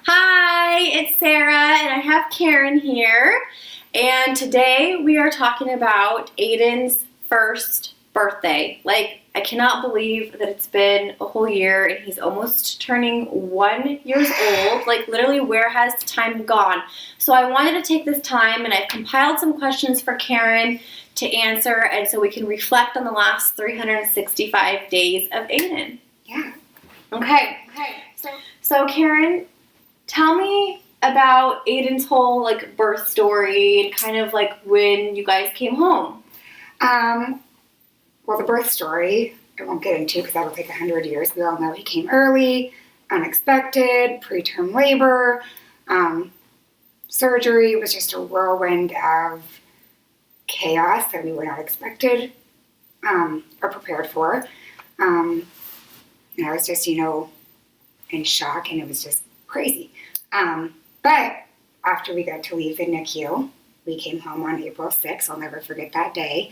Hi, it's Sarah, and I have Karen here. And today we are talking about Aiden's first birthday. I cannot believe that it's been a whole year and he's almost turning 1 year old. Literally, where has time gone? So I wanted to take this time and I've compiled some questions for Karen to answer, and so we can reflect on the last 365 days of Aiden. Yeah. Okay. So Karen, tell me about Aiden's whole birth story and kind of when you guys came home. Well, the birth story, I won't get into because that'll take 100 years. We all know he came early, unexpected, preterm labor, surgery. It was just a whirlwind of chaos that we were not expected or prepared for. And I was just, in shock, and it was just crazy. But after we got to leave the NICU, we came home on April 6th. I'll never forget that day.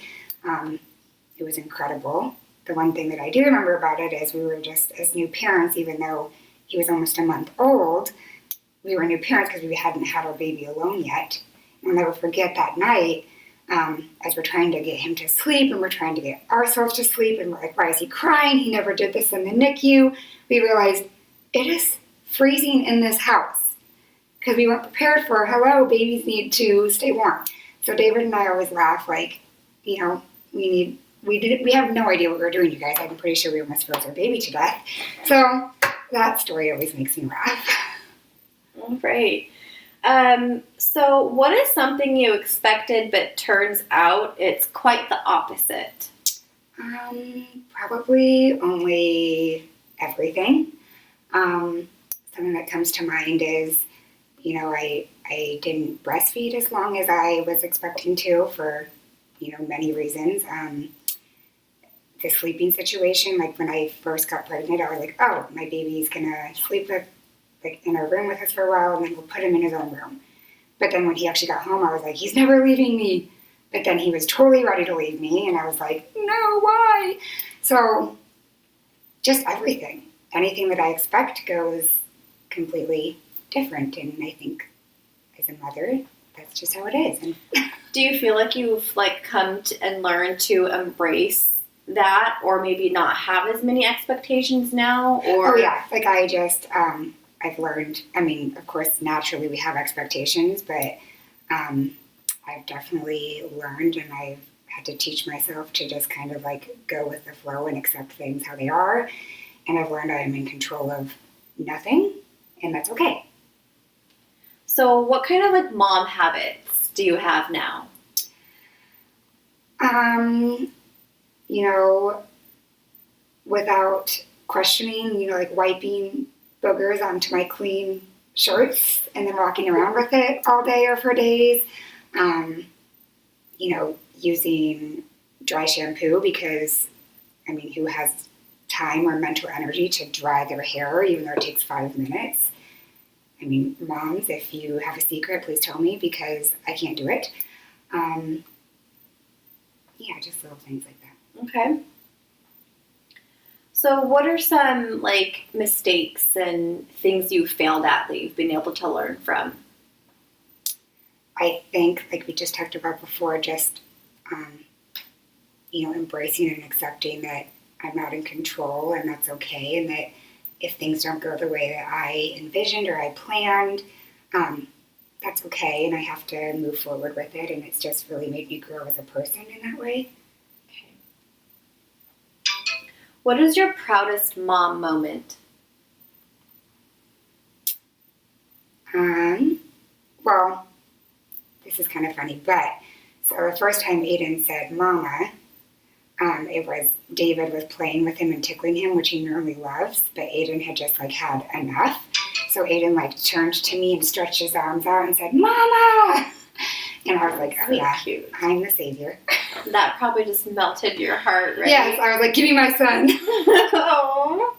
It was incredible. The one thing that I do remember about it is we were just, as new parents, even though he was almost a month old, we were new parents because we hadn't had our baby alone yet. And I'll never forget that night, as we're trying to get him to sleep and we're trying to get ourselves to sleep, and we're like, why is he crying? He never did this in the NICU. We realized it is freezing in this house because we weren't prepared for, hello, babies need to stay warm. So David and I always laugh we have no idea what we were doing, you guys. I'm pretty sure we almost froze our baby to death. So that story always makes me laugh. All right. So what is something you expected but turns out it's quite the opposite? Probably only everything. Something that comes to mind is, I didn't breastfeed as long as I was expecting to for, many reasons. The sleeping situation, when I first got pregnant, I was like, oh, my baby's gonna sleep in our room with us for a while, and then we'll put him in his own room. But then when he actually got home, I was like, he's never leaving me. But then he was totally ready to leave me, and I was like, no, why? So just everything. Anything that I expect goes completely different, and I think as a mother, that's just how it is. And do you feel like you've come to and learned to embrace that, or maybe not have as many expectations now? Or oh yeah, I just I've learned. I mean, of course, naturally we have expectations, but I've definitely learned, and I've had to teach myself to just kind of go with the flow and accept things how they are. And I've learned I am in control of nothing, and that's okay. So what kind of mom habits do you have now? Without questioning, wiping boogers onto my clean shirts and then walking around with it all day or for days. Using dry shampoo because, who has time or mental energy to dry their hair, even though it takes 5 minutes? Moms, if you have a secret, please tell me because I can't do it. Just little things like that. Okay. So what are some mistakes and things you failed at that you've been able to learn from? I think, we just talked about before, just, embracing and accepting that I'm not in control, and that's okay, and that if things don't go the way that I envisioned or I planned, that's okay, and I have to move forward with it, and it's just really made me grow as a person in that way. Okay. What is your proudest mom moment? Well, this is kind of funny, but so the first time Aiden said mama, it was David was playing with him and tickling him, which he normally loves, but Aiden had just had enough. So Aiden turned to me and stretched his arms out and said, mama! And I was like, oh yeah, cute. I'm the savior. That probably just melted your heart, right? Yes, I was like, give me my son. Oh.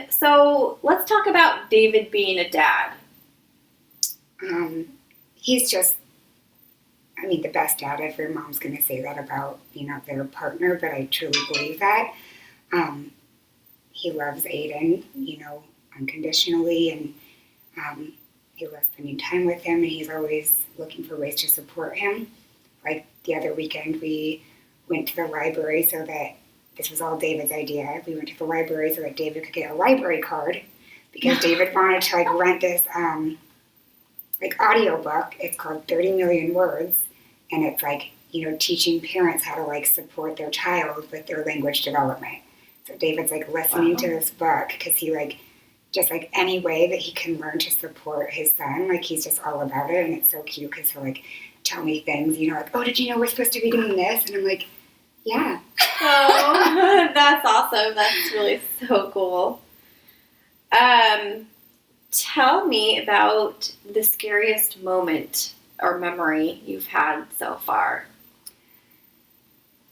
So let's talk about David being a dad. He's just, the best dad. Every mom's going to say that about, their partner, but I truly believe that. He loves Aiden, unconditionally, and he loves spending time with him, and he's always looking for ways to support him. Like the other weekend, we went to the library so that, this was all David's idea, we went to the library so that David could get a library card, because David wanted to like rent this audio book. It's called 30 Million Words, and it's like, teaching parents how to like support their child with their language development. So David's like listening to this book because he like, just like any way that he can learn to support his son, like he's just all about it. And it's so cute because he'll like tell me things, like, oh, did you know we're supposed to be doing this? And I'm like, yeah. Oh, that's awesome. That's really so cool. Tell me about the scariest moment or memory you've had so far.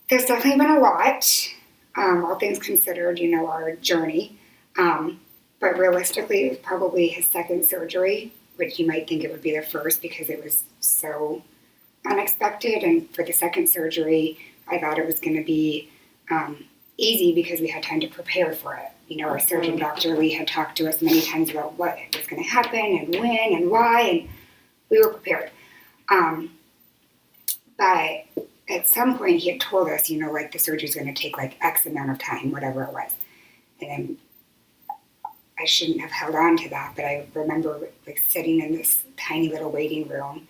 There's definitely been a lot, all things considered, our journey. But realistically, it was probably his second surgery, which you might think it would be the first because it was so unexpected. And for the second surgery, I thought it was going to be easy because we had time to prepare for it. Our surgeon, Dr. Lee, had talked to us many times about what was going to happen and when and why, and we were prepared. But at some point, he had told us, like the surgery's going to take like X amount of time, whatever it was. And then I shouldn't have held on to that, but I remember like sitting in this tiny little waiting room,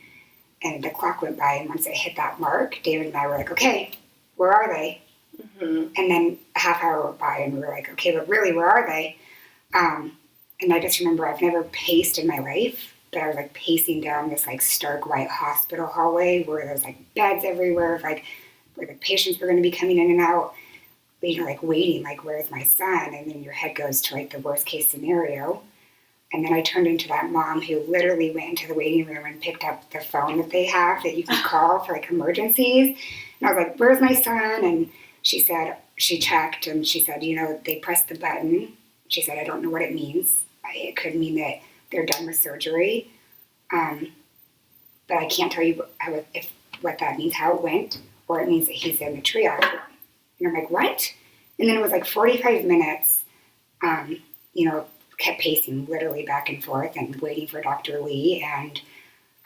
and the clock went by, and once it hit that mark, David and I were like, okay, where are they? Mm-hmm. And then a half hour went by, and we were like, okay, but really, where are they? And I just remember I've never paced in my life, but I was like pacing down this like stark white hospital hallway where there was like beds everywhere, like where the patients were going to be coming in and out. Like waiting, like, where's my son? And then your head goes to like the worst case scenario. And then I turned into that mom who literally went into the waiting room and picked up the phone that they have that you can call for like emergencies. And I was like, where's my son? And she said, she checked and she said, they pressed the button. She said, I don't know what it means. It could mean that they're done with surgery. But I can't tell you what that means, how it went, or it means that he's in the triage room. And I'm like, what? And then it was like 45 minutes, kept pacing literally back and forth and waiting for Dr. Lee. And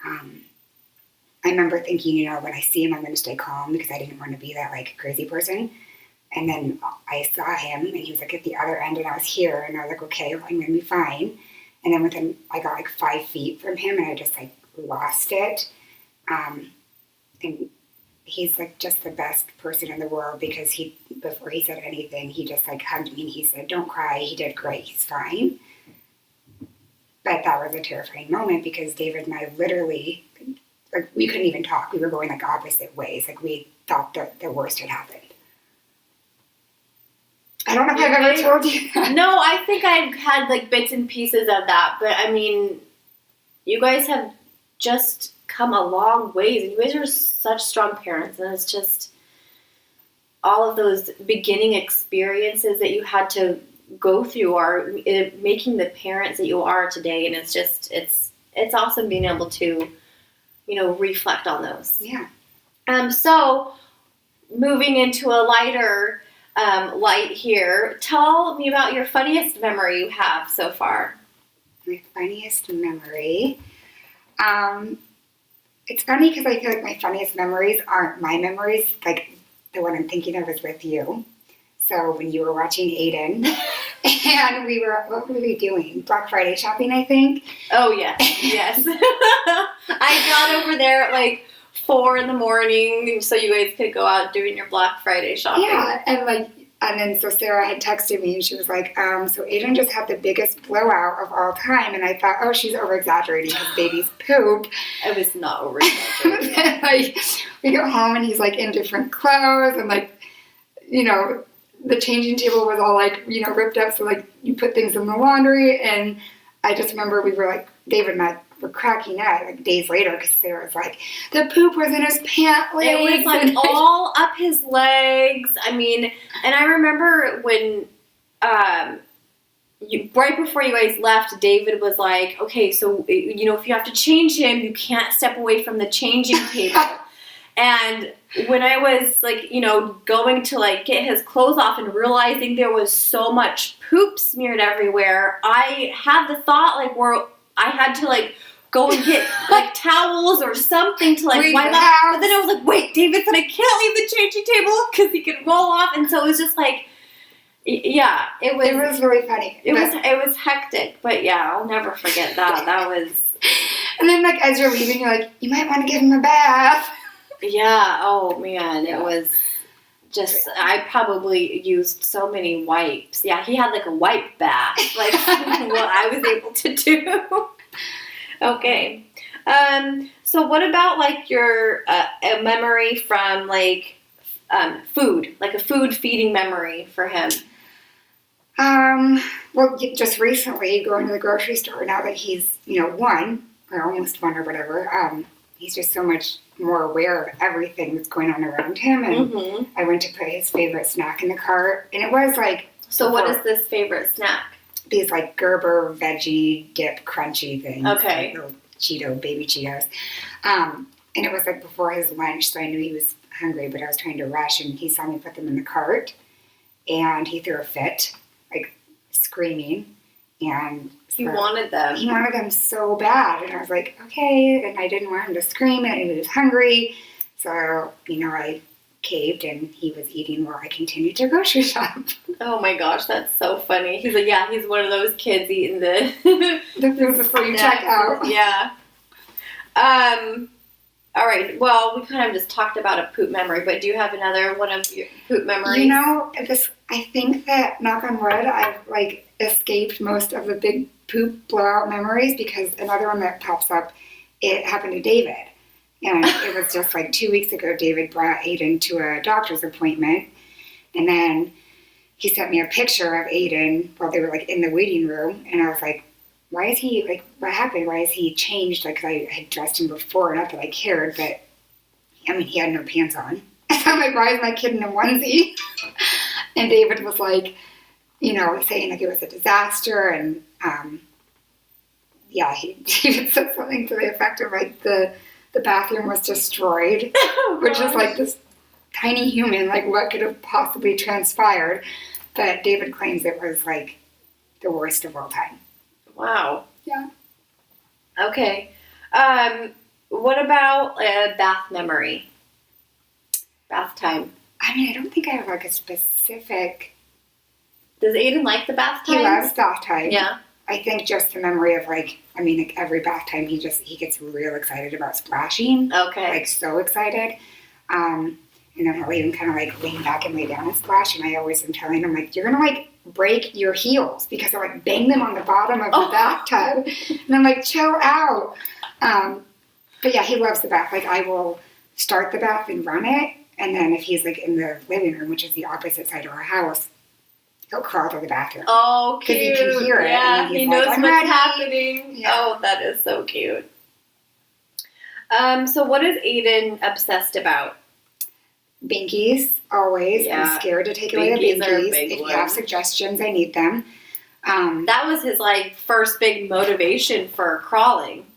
I remember thinking, when I see him, I'm going to stay calm because I didn't want to be that like crazy person. And then I saw him and he was like at the other end and I was here and I was like, okay, I'm going to be fine. And then I got like 5 feet from him and I just like lost it. And he's like just the best person in the world because before he said anything, he just like hugged me and he said, don't cry, he did great, he's fine. But that was a terrifying moment because David and I literally, like we couldn't even talk. We were going like opposite ways. Like we thought that the worst had happened. I don't know if I've ever told you that. No, I think I've had like bits and pieces of that. But I mean, you guys have just come a long ways and you guys are such strong parents, and it's just all of those beginning experiences that you had to go through are making the parents that you are today, and it's just it's awesome being able to reflect on those. Yeah. So moving into a lighter light here, tell me about your funniest memory you have so far. My funniest memory. It's funny because I feel like my funniest memories aren't my memories. Like the one I'm thinking of is with you. So when you were watching Aiden and what were we doing? Black Friday shopping, I think. Oh, yes. Yes. I got over there at like 4 a.m. so you guys could go out doing your Black Friday shopping. Yeah. And then so Sarah had texted me and she was like, so Aiden just had the biggest blowout of all time. And I thought, oh, she's over-exaggerating because babies poop. I was not over-exaggerating. And then, we go home and he's like in different clothes and the changing table was all like, ripped up. So like you put things in the laundry. And I just remember we were like, David and I were cracking up like days later because Sarah was like, the poop was in his pant legs. It was like all up his legs. I mean, and I remember when, right before you guys left, David was like, okay, so, if you have to change him, you can't step away from the changing table. And when I was like, going to like get his clothes off and realizing there was so much poop smeared everywhere, I had the thought like where I had to like go and get like towels or something to like wipe off. But then I was like, wait, David said I can't leave the changing table because he could roll off, and so it was just like, yeah, it was really funny. It was hectic, but yeah, I'll never forget that. That was. And then like as you're leaving, you're like, you might want to give him a bath. Yeah. Oh man, it was. Just, I probably used so many wipes. Yeah, he had like a wipe bath, like what I was able to do. Okay. So what about like your a memory from like food, like a food feeding memory for him? Well, just recently going to the grocery store, now that he's, one, or almost one or whatever, he's just so much more aware of everything that's going on around him. And I went to put his favorite snack in the cart, and it was like... So what is this favorite snack? These like Gerber veggie dip crunchy things. Okay. Like little baby Cheetos. And it was like before his lunch, so I knew he was hungry, but I was trying to rush, and he saw me put them in the cart, and he threw a fit, like screaming, and... He wanted them. He wanted them so bad, and I was like, okay, and I didn't want him to scream, and he was hungry, so, I caved, and he was eating while I continued to grocery shop. Oh my gosh, that's so funny. He's like, yeah, he's one of those kids eating the food before you check out. Yeah. All right. Well, we kind of just talked about a poop memory, but do you have another one of your poop memories? I think that, knock on wood, I've like escaped most of the big poop blowout memories, because another one that pops up, it happened to David. And it was just like 2 weeks ago, David brought Aiden to a doctor's appointment. And then he sent me a picture of Aiden while they were like in the waiting room. And I was like, why is he, like, what happened? Why is he changed? Like, 'cause I had dressed him before, not that I cared, but he had no pants on. So I'm like, why is my kid in a onesie? And David was like, saying like it was a disaster. And he said something to the effect of like the bathroom was destroyed, which is like this tiny human, like what could have possibly transpired? But David claims it was like the worst of all time. Wow. Yeah. Okay. What about a bath memory? Bath time. I don't think I have like a specific... Does Aiden like the bath time? He loves bath time. Yeah. I think just the memory of like every bath time he gets real excited about splashing. Okay. Like so excited. And then he'll even kind of like lean back and lay down and splash. And I always am telling him like, you're going to like break your heels because I like bang them on the bottom of the bathtub. And I'm like, chill out. But yeah, he loves the bath. Like I will start the bath and run it. And then if he's like in the living room, which is the opposite side of our house, he'll crawl to the bathroom. Oh, cute. Because he can hear it. Yeah, he knows like, what's happening. Yeah. Oh, that is so cute. So what is Aiden obsessed about? Binkies, always. Yeah. I'm scared to take away the Binkies are a binkies. big If one. you have suggestions, I need them. That was his like first big motivation for crawling.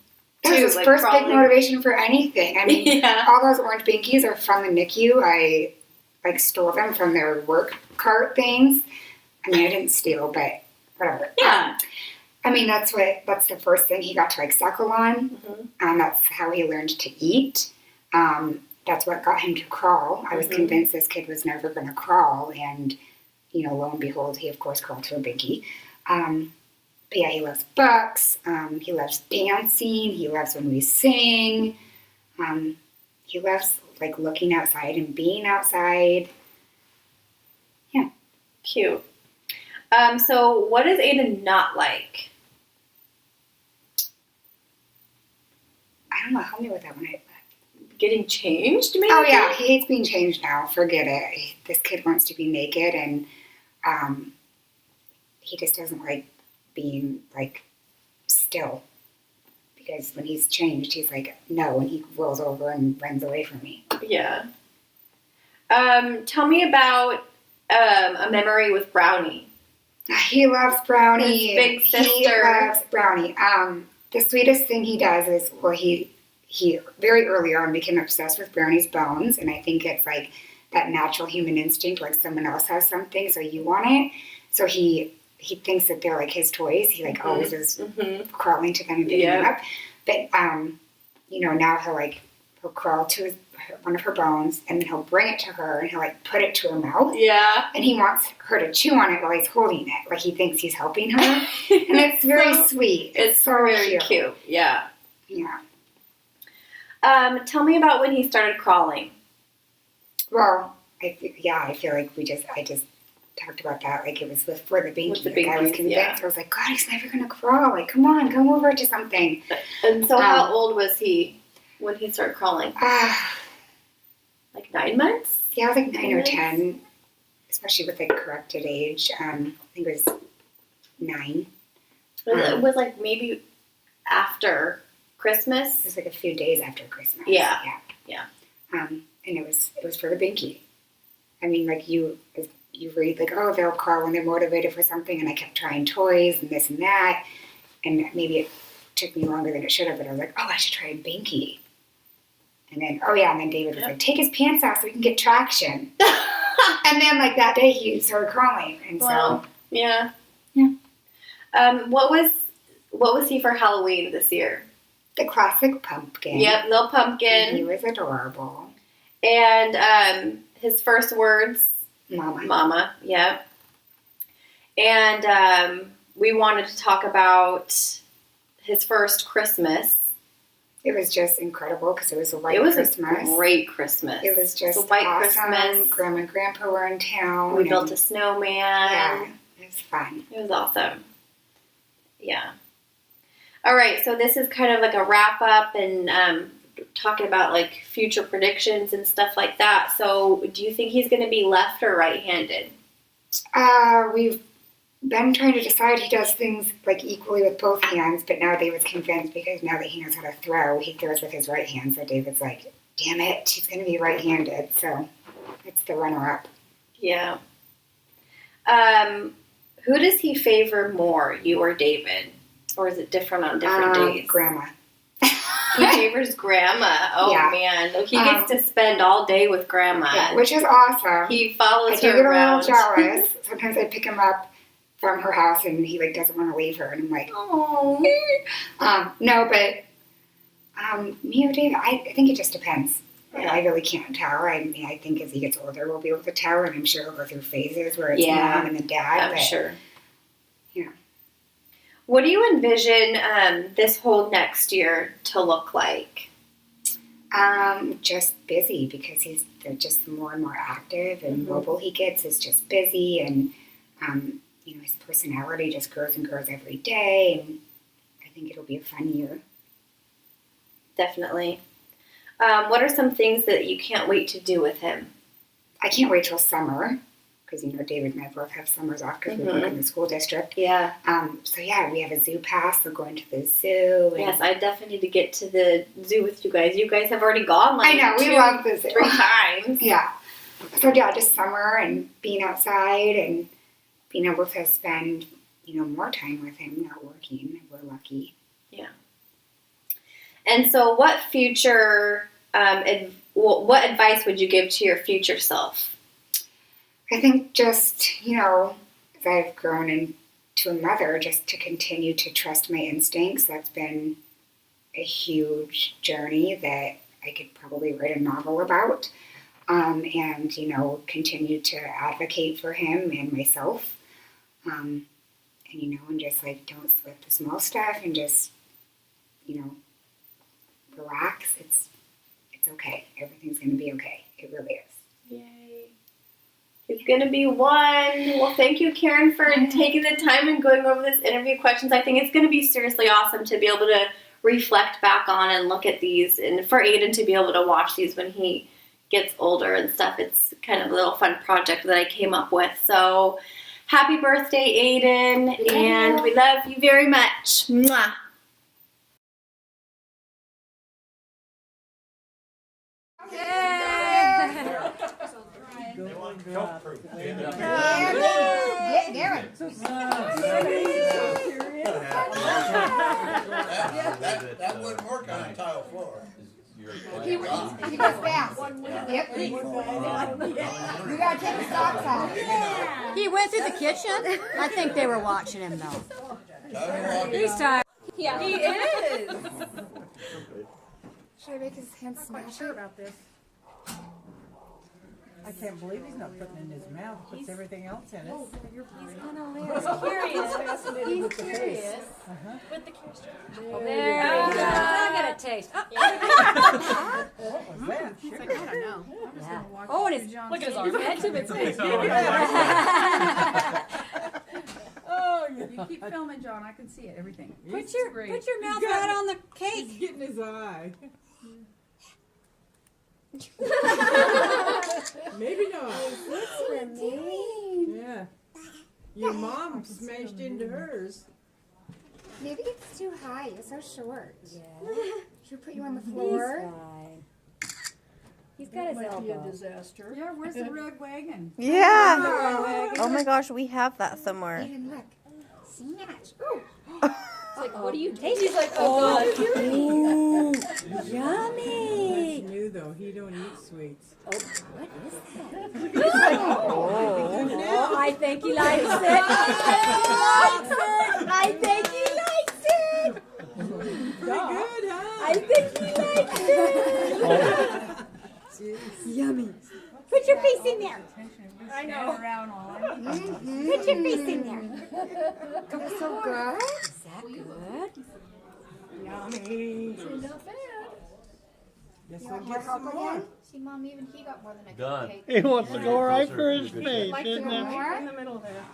That was his like, first crawling. big motivation for anything. Yeah. All those orange binkies are from the NICU. I like stole them from their work cart things. I didn't steal, but whatever. Yeah. That's the first thing he got to like suckle on. Mm-hmm. That's how he learned to eat. That's what got him to crawl. I was convinced this kid was never going to crawl, and lo and behold, he of course crawled to a binky. But yeah, he loves books. He loves dancing. He loves when we sing. He loves like looking outside and being outside. Yeah. Cute. So what does Aiden not like? I don't know. Help me with that one. Getting changed, maybe? Oh yeah, he hates being changed now. Forget it. This kid wants to be naked, and he just doesn't like being like still. Because when he's changed, he's like, no, and he rolls over and runs away from me. Yeah. Tell me about a memory with Brownie. He loves Brownie. His big sister. He loves Brownie. The sweetest thing he does is, well, he he very early on became obsessed with brownie's bones, and I think it's like that natural human instinct, like someone else has something, so you want it. So he thinks that they're like his toys. He like always is crawling to them and picking them up. But now he'll crawl to one of her bones, and then he'll bring it to her, and he'll like put it to her mouth. Yeah. And he wants her to chew on it while he's holding it, like he thinks he's helping her. And it's very sweet. It's so very cute. Yeah. Yeah. Tell me about when he started crawling. Well, I feel like I just talked about that. Like it was for the binky. Like I was convinced. I was like, God, he's never gonna crawl. Like, come on, come over to something. And so, how old was he when he started crawling? Like 9 months? Yeah, I was like 9 or 10, especially with the corrected age. I think it was 9. It was like maybe after Christmas. It was like a few days after Christmas. Yeah. And it was for the binky. I mean, like you read like, oh, they'll crawl when they're motivated for something, and I kept trying toys and this and that, and maybe it took me longer than it should have, but I was like, oh, I should try a binky. And then David was like, take his pants off so we can get traction. And then like that day he started crawling, and yeah. What was he for Halloween this year? The classic pumpkin. Yep, little pumpkin. He was adorable. And his first words, Mama. Mama, yep. And we wanted to talk about his first Christmas. It was just incredible because it was a white Christmas. It was a great Christmas. It was just a white awesome. Christmas. Grandma and Grandpa were in town. We built a snowman. Yeah, it was fun. It was awesome. Yeah. All right, so this is kind of like a wrap up and talking about like future predictions and stuff like that. So do you think he's going to be left or right-handed? We've been trying to decide. He does things like equally with both hands, but now David's convinced because now that he knows how to throw, he throws with his right hand. So David's like, damn it, he's going to be right-handed. So it's the runner-up. Yeah. Who does he favor more, you or David? Or is it different on different days? Grandma. He favors Grandma. Oh, yeah. Man. He gets to spend all day with Grandma. Yeah, which is awesome. He follows her I around. do get a little jealous. Sometimes I pick him up from her house and he like doesn't want to leave her. And I'm like, oh. No, but me or David, I think it just depends. Yeah. I really can't tell. I mean, I think as he gets older, we'll be able to tell. And I'm sure he'll go through phases where it's mom and then dad. I'm sure. Yeah. What do you envision this whole next year to look like? Just busy because they're just more and more active and mobile he gets is just busy and his personality just grows and grows every day and I think it'll be a fun year. Definitely. What are some things that you can't wait to do with him? I can't wait till summer. Because, David and I both have summers off because we work in the school district. Yeah. We have a zoo pass, so going to the zoo. And yes, I definitely need to get to the zoo with you guys. You guys have already gone like I know, we love the zoo. 3 times. Yeah. So, just summer and being outside and being able to spend, more time with him, not working. We're lucky. Yeah. And so what future, what advice would you give to your future self? I think just, as I've grown into a mother, just to continue to trust my instincts. That's been a huge journey that I could probably write a novel about. And continue to advocate for him and myself. And just like don't sweat the small stuff and just, relax. It's okay. Everything's going to be okay. It really is. Yay. He's going to be one. Well, thank you, Karen, for taking the time and going over this interview questions. I think it's going to be seriously awesome to be able to reflect back on and look at these, and for Aiden to be able to watch these when he gets older and stuff. It's kind of a little fun project that I came up with. So happy birthday, Aiden, and we love you very much. Mwah. That wouldn't work on a tile floor. He was fast. Yep. You gotta take the socks off. He went through the kitchen? I think they were watching him though. He's tired. Yeah, he is. Should I make his hands smash it? About this. I can't believe he's not putting it in his mouth. Puts everything else in it. He's curious. He's curious. With the curiosity. There you go. I'll get a taste. Oh. What was that? I don't know. Yeah. Oh, and it's Look at his arm. Edge of its face. Oh, You keep filming, John. I can see it. Everything. Put your mouth right on the cake. He's getting his eye. Maybe not. Yeah. Your mom smashed into hers. Maybe it's too high. You're so short. Yeah. Should we put you on the floor? He's got his elbow. Disaster. Yeah, where's the rug wagon? Yeah. Oh my gosh, we have that somewhere. Aiden, look. Snatch. Ooh. Like, what do you taste? He's like, oh, ooh, yummy. That's new though. He don't eat sweets. Oh, what is that? Oh, I think he likes it. I think he likes it. Pretty good, huh? I think he likes it. Yummy. Put your face in there. I know. Around all Put your face in there. That's so good. Is that good? Yummy. Guess we'll get some more. See, Mom, even he got more than a Done. cupcake. He wants to go right for his face, Like isn't some it? more? in the middle there.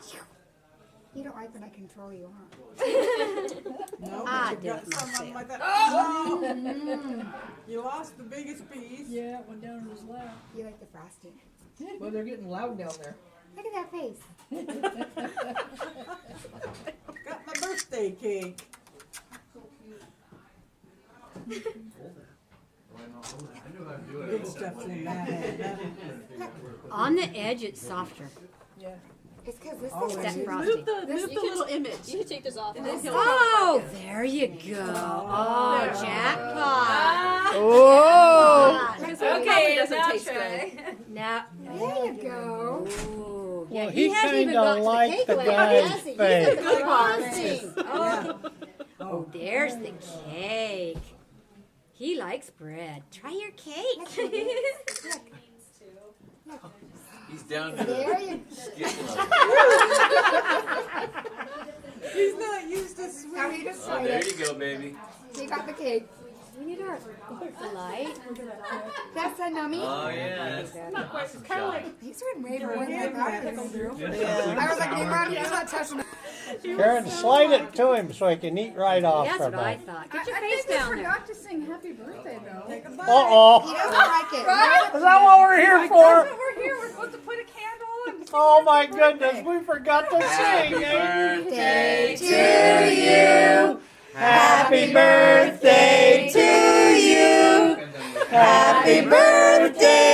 You don't like when I control you, huh? No, I but you got did some not on like that. Oh! You lost the biggest piece. Yeah, it went down in his lap. You like the frosting. Well, they're getting loud down there. Look at that face. Got my birthday cake. Good stuff's in that. On the edge, it's softer. It's because this Oh, is That Move frosting. Move the little image. You can take this off. Oh, there you go. Oh, jackpot. Oh. Okay, Okay, now taste try. Now, There you go. ooh. Yeah, Well, he he hasn't even kinda got to the liked cake the layer, guy's has he? He's face. at the frosting. Yeah. Oh, oh, there's the cake. He likes bread. Try your cake. He's down to There the you skin level. He's not used to sweets. Now you just Oh, tried there it. you go, baby. You got the cake. We need our light. That's a nummy. Oh, yeah. Not quite. It's kind of like These are way more than I thought they would do. Yeah. I was like, hey, Mom, you're not touching them. Karen, slide it to him so he can eat right off That's from what I it. thought. Get your I face think we down there. forgot to sing happy birthday, though. He Uh-oh. doesn't like it. Is that what we're here That's for? what we're here. We're supposed to put a candle and Oh my goodness, we forgot to sing. eh? Birthday To you. Happy birthday to you. Happy birthday